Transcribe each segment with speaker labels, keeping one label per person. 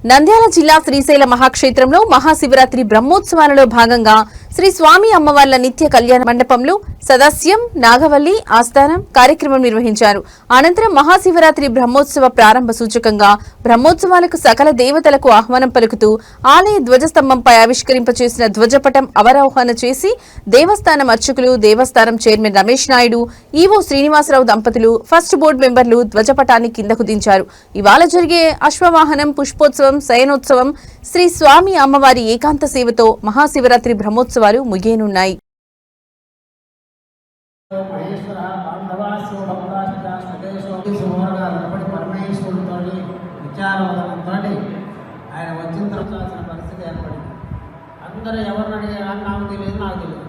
Speaker 1: నంద్యాల జిల్లా శ్రీశైల మహాక్షేత్రంలో మహాశివరాత్రి బ్రహ్మోత్సవాలలో భాగంగా శ్రీ స్వామి అమ్మవార్ల నిత్య కళ్యాణ మండపంలో సదస్యం నాగవల్లి ఆస్థానం కార్యక్రమం నిర్వహించారు. అనంతరం మహాశివరాత్రి బ్రహ్మోత్సవ ప్రారంభ సూచకంగా బ్రహ్మోత్సవాలకు సకల దేవతలకు ఆహ్వానం పలుకుతూ ఆలయ ధ్వజస్తంభంపై ఆవిష్కరింపచేసిన ధ్వజపటం అవరోహణ చేసి దేవస్థానం అర్చకులు, దేవస్థానం చైర్మన్ రమేష్ నాయుడు, ఈవో శ్రీనివాసరావు దంపతులు, ఫస్ట్ బోర్డు మెంబర్లు ధ్వజపటాన్ని కిందకు దించారు. ఇవాళ జరిగే అశ్వవాహనం, పుష్పోత్సవం, శయనోత్సవం, శ్రీ స్వామి అమ్మవారి ఏకాంత సేవతో మహాశివరాత్రి బ్రహ్మోత్సవాలు ముగియనున్నాయి.
Speaker 2: ఆయన వచ్చిన తర్వాత పరిస్థితి ఏర్పడింది. అందరూ ఎవరిని అడిగారు, నాకు తెలియదు, నాకు తెలియదు.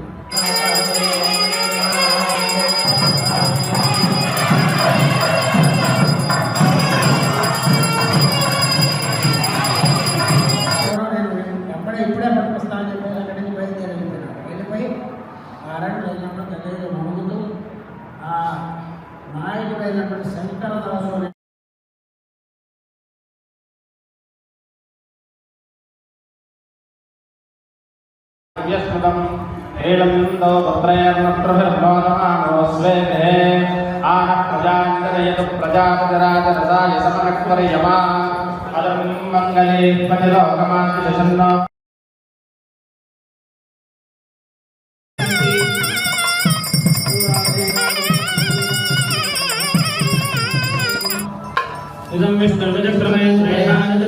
Speaker 2: ఇప్పుడే పట్టుకొస్తానని చెప్పి అక్కడి నుంచి బయలుదేరి వెళ్ళిపోయి ఆ రెండు వెళ్ళినప్పుడు తెలియదు ముందు ఆ నాయకుడైనటువంటి శంకరదాసు అనే ఇదం విష్ణు విజక్రమే శ్రేయానంద